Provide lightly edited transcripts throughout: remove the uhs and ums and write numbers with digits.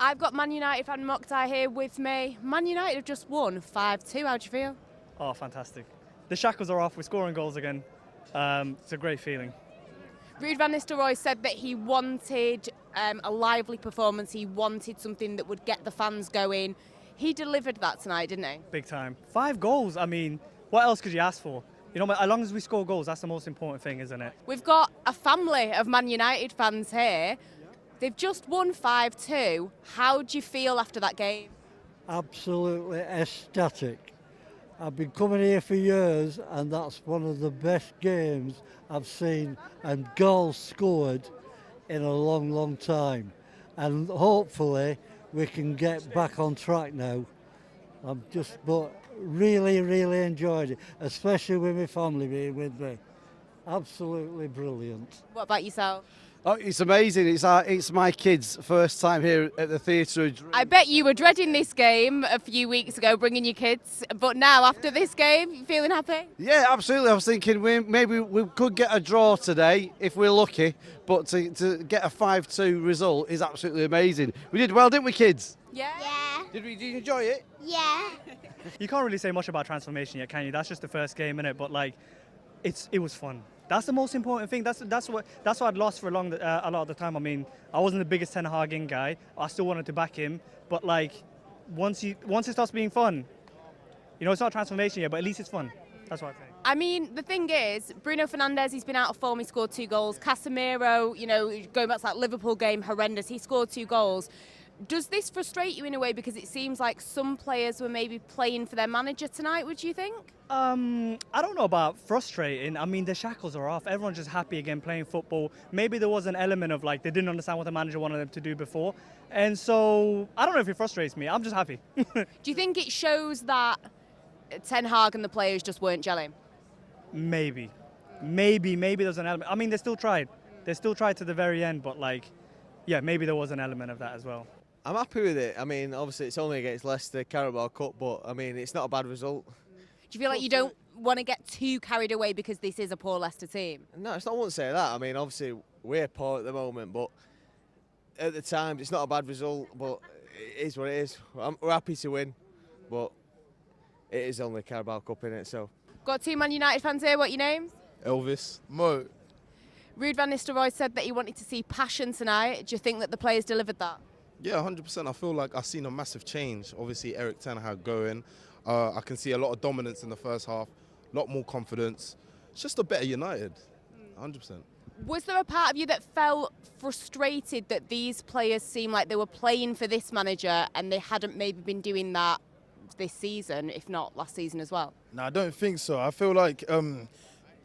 I've got Man United fan Mokhtar here with me. Man United have just won 5-2. How do you feel? Oh, fantastic. The shackles are off. We're scoring goals again. It's a great feeling. Ruben van Nistelrooy said that he wanted a lively performance. He wanted something that would get the fans going. He delivered that tonight, didn't he? Big time. 5 goals. I mean, what else could you ask for? You know, as long as we score goals, that's the most important thing, isn't it? We've got a family of Man United fans here. They've just won 5-2. How do you feel after that game? Absolutely ecstatic. I've been coming here for years and that's one of the best games I've seen and goals scored in a long, long time. And hopefully we can get back on track now. But really, really enjoyed it, especially with my family being with me. Absolutely brilliant. What about yourself? Oh, it's amazing. It's my kids' first time here at the Theatre. I bet you were dreading this game a few weeks ago, bringing your kids. But now, after this game, you feeling happy? Yeah, absolutely. I was thinking maybe we could get a draw today if we're lucky, but to get a 5-2 result is absolutely amazing. We did well, didn't we, kids? Yeah. Did you enjoy it? Yeah. You can't really say much about transformation yet, can you? That's just the first game, innit? But like, it was fun. That's the most important thing. That's what I'd lost for a lot of the time. I mean, I wasn't the biggest Ten Hag guy. I still wanted to back him, but like, once it starts being fun, you know, it's not transformation yet, but at least it's fun. That's what I think. I mean, the thing is, Bruno Fernandes, he's been out of form. He scored 2 goals. Casemiro, you know, going back to that Liverpool game, horrendous. He scored 2 goals. Does this frustrate you in a way because it seems like some players were maybe playing for their manager tonight, would you think? I don't know about frustrating. I mean, the shackles are off. Everyone's just happy again playing football. Maybe there was an element of like they didn't understand what the manager wanted them to do before. And so I don't know if it frustrates me. I'm just happy. Do you think it shows that Ten Hag and the players just weren't gelling? Maybe there's an element. I mean, they still tried. They still tried to the very end, but like, yeah, maybe there was an element of that as well. I'm happy with it. I mean, obviously it's only against Leicester, Carabao Cup, but I mean, it's not a bad result. Do you feel like you don't want to get too carried away because this is a poor Leicester team? No, I wouldn't say that. I mean, obviously we're poor at the moment, but at the time it's not a bad result, but it is what it is. We're happy to win, but it is only Carabao Cup in it, so. Got 2 Man United fans here. What are your names? Elvis. Mo. Ruben van Nistelrooy said that he wanted to see passion tonight. Do you think that the players delivered that? Yeah, 100%. I feel like I've seen a massive change. Obviously, Eric Ten Hag going. I can see a lot of dominance in the first half, a lot more confidence. It's just a better United, 100%. Was there a part of you that felt frustrated that these players seemed like they were playing for this manager and they hadn't maybe been doing that this season, if not last season as well? No, I don't think so. I feel like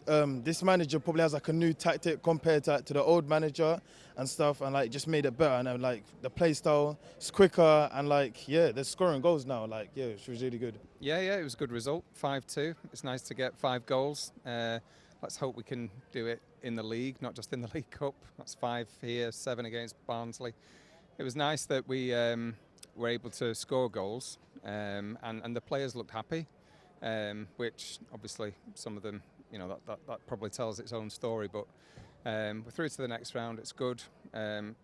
this manager probably has like a new tactic compared to the old manager and stuff, and like just made it better. And like the play style is quicker, and like they're scoring goals now. Like it was really good. Yeah, it was a good result. 5-2. It's nice to get 5 goals. Let's hope we can do it in the league, not just in the League Cup. That's 5 here, 7 against Barnsley. It was nice that we were able to score goals, and the players looked happy, which obviously some of them, you know, that probably tells its own story. But we're through to the next round. It's good. You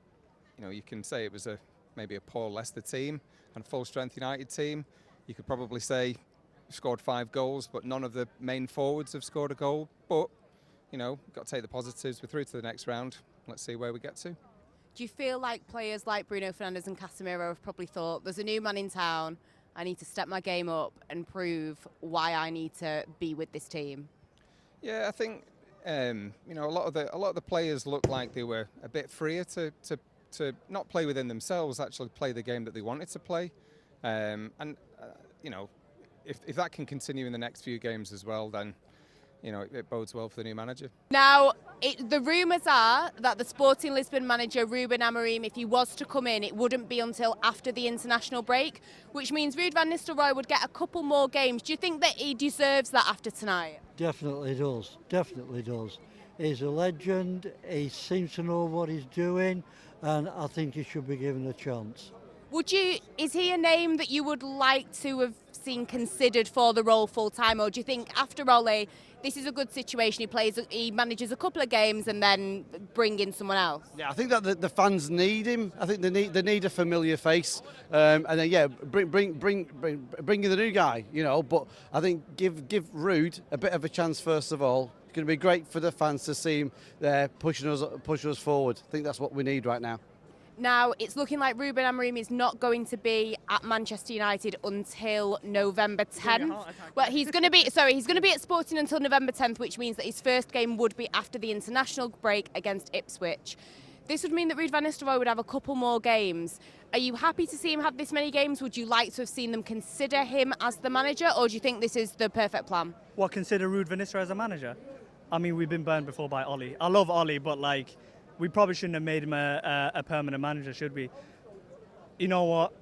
know, you can say it was maybe a poor Leicester team and full strength United team. You could probably say scored 5 goals, but none of the main forwards have scored a goal. But you know, got to take the positives. We're through to the next round. Let's see where we get to. Do you feel like players like Bruno Fernandes and Casemiro have probably thought, there's a new man in town, I need to step my game up and prove why I need to be with this team? Yeah, I think you know, a lot of the players looked like they were a bit freer to not play within themselves, actually play the game that they wanted to play, you know, if that can continue in the next few games as well, then you know it bodes well for the new manager. Now, The rumours are that the Sporting Lisbon manager, Ruben Amorim, if he was to come in, it wouldn't be until after the international break, which means Ruben van Nistelrooy would get a couple more games. Do you think that he deserves that after tonight? Definitely does, definitely does. He's a legend, he seems to know what he's doing, and I think he should be given a chance. Is he a name that you would like to have seen considered for the role full time, or do you think after Ole, this is a good situation? He manages a couple of games and then bring in someone else. Yeah, I think that the fans need him. I think they need a familiar face, and then bring in the new guy. But I think give Ruud a bit of a chance first of all. It's going to be great for the fans to see him there pushing us forward. I think that's what we need right now. Now, it's looking like Ruben Amorim is not going to be at Manchester United until November 10th. Well, he's going to be at Sporting until November 10th, which means that his first game would be after the international break against Ipswich. This would mean that Ruud van Nistelrooy would have a couple more games. Are you happy to see him have this many games? Would you like to have seen them consider him as the manager, or do you think this is the perfect plan? What, consider Ruud van Nistelrooy as a manager? I mean, we've been burned before by Ole. I love Ole, but we probably shouldn't have made him a permanent manager, should we? You know what?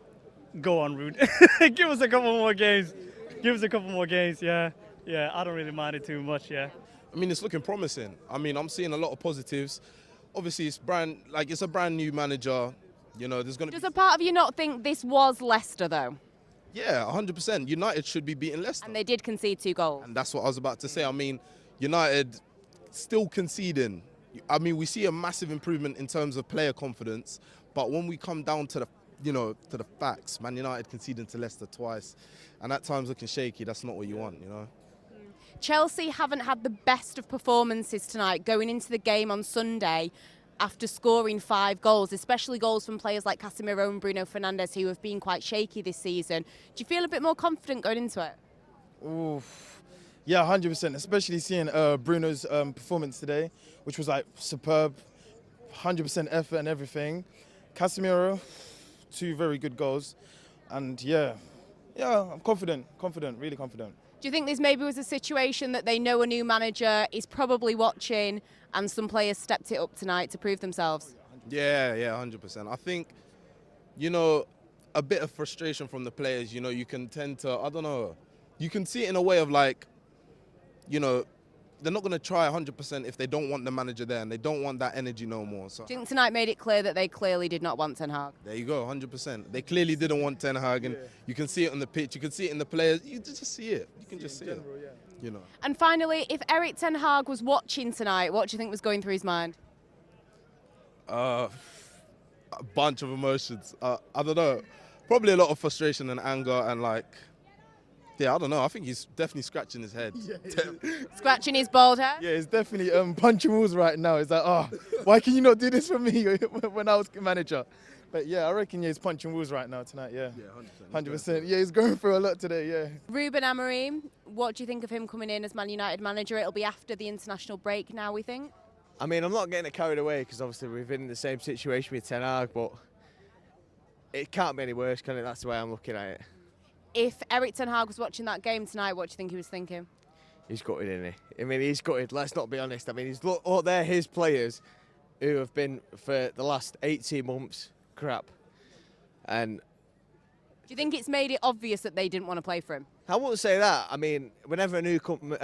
Go on, Ruud. Give us a couple more games. Yeah. I don't really mind it too much, yeah. I mean, it's looking promising. I mean, I'm seeing a lot of positives. Obviously, it's a brand new manager. There's going to Does a part of you not think this was Leicester, though? Yeah, 100%. United should be beating Leicester. And they did concede 2 goals. And that's what I was about to say. I mean, United still conceding. I mean, we see a massive improvement in terms of player confidence, but when we come down to the facts, Man United conceding to Leicester twice, and at times looking shaky, that's not what you want, Chelsea haven't had the best of performances tonight going into the game on Sunday after scoring 5 goals, especially goals from players like Casemiro and Bruno Fernandes, who have been quite shaky this season. Do you feel a bit more confident going into it? Oof. Yeah, 100%, especially seeing Bruno's performance today, which was superb, 100% effort and everything. Casemiro, 2 very good goals, and yeah, I'm confident, really confident. Do you think this maybe was a situation that they know a new manager is probably watching and some players stepped it up tonight to prove themselves? Yeah, 100%. I think, a bit of frustration from the players, you can tend to, you can see it in a way of they're not going to try 100% if they don't want the manager there and they don't want that energy no more. So Do you think tonight made it clear that they clearly did not want Ten Hag? there you go, 100%. They clearly didn't want Ten Hag, and you can see it on the pitch, you can see it in the players, you just see it. You can just see it. And finally, if Erik Ten Hag was watching tonight, what do you think was going through his mind? A bunch of emotions. I don't know. Probably a lot of frustration and anger and I don't know. I think he's definitely scratching his head. Scratching his bald head? Yeah, it's definitely punching walls right now. It's why can you not do this for me when I was manager? But yeah, I reckon he's punching walls right now tonight, yeah. Yeah, 100%. Yeah, he's going through a lot today, yeah. Ruben Amorim, what do you think of him coming in as Man United manager? It'll be after the international break now, we think. I mean, I'm not getting it carried away because obviously we've been in the same situation with Ten Hag, but it can't be any worse, can it? That's the way I'm looking at it. If Erik Ten Hag was watching that game tonight, what do you think he was thinking? He's gutted, isn't he? I mean, he's gutted. Let's not be honest. I mean, they're his players who have been for the last 18 months crap. And do you think it's made it obvious that they didn't want to play for him? I wouldn't say that. I mean, whenever a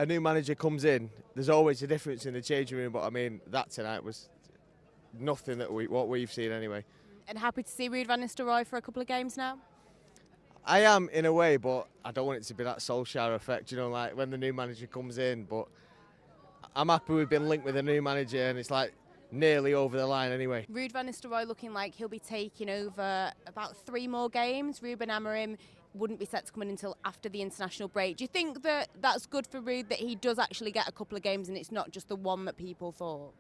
new manager comes in, there's always a difference in the changing room. But I mean, that tonight was nothing that what we've seen anyway. And happy to see Ruud van Nistelrooy for a couple of games now? I am in a way, but I don't want it to be that Solskjaer effect, when the new manager comes in. But I'm happy we've been linked with a new manager and it's nearly over the line anyway. Ruud van Nistelrooy looking like he'll be taking over about 3 more games. Ruben Amorim wouldn't be set to come in until after the international break. Do you think that that's good for Ruud, that he does actually get a couple of games and it's not just the one that people thought?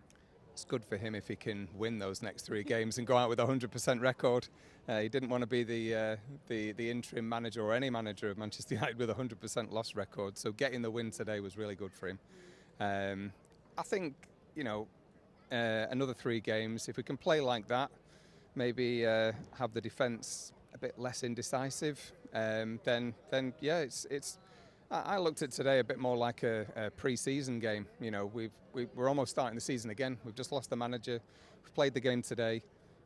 It's good for him if he can win those next 3 games and go out with a 100% record. He didn't want to be the interim manager or any manager of Manchester United with a 100% loss record. So getting the win today was really good for him. I think, another 3 games, if we can play like that, maybe have the defence a bit less indecisive, then yeah, it's. I looked at today a bit more like a pre-season game. We're almost starting the season again. We've just lost the manager. We've played the game today,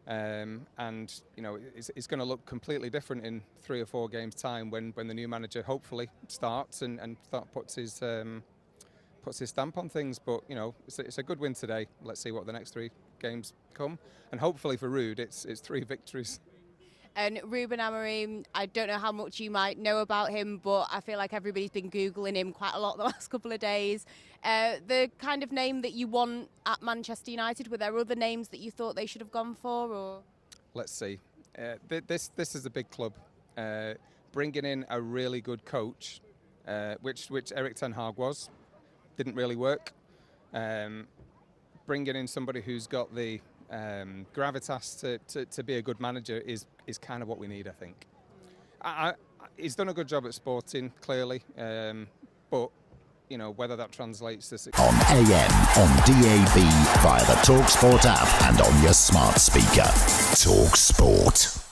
and it's going to look completely different in 3 or 4 games' time when the new manager hopefully starts and puts his stamp on things. But it's a good win today. Let's see what the next 3 games come, and hopefully for Ruud, it's 3 victories. And Ruben Amorim, I don't know how much you might know about him, but I feel like everybody's been Googling him quite a lot the last couple of days. The kind of name that you want at Manchester United, were there other names that you thought they should have gone for? Or Let's see. This is a big club. Bringing in a really good coach, which Erik Ten Hag was, didn't really work. Bringing in somebody who's got the gravitas to be a good manager is kind of what we need, I think. He's done a good job at Sporting, clearly, but you know, whether that translates to on AM, on DAB, via the talkSPORT app and on your smart speaker. talkSPORT.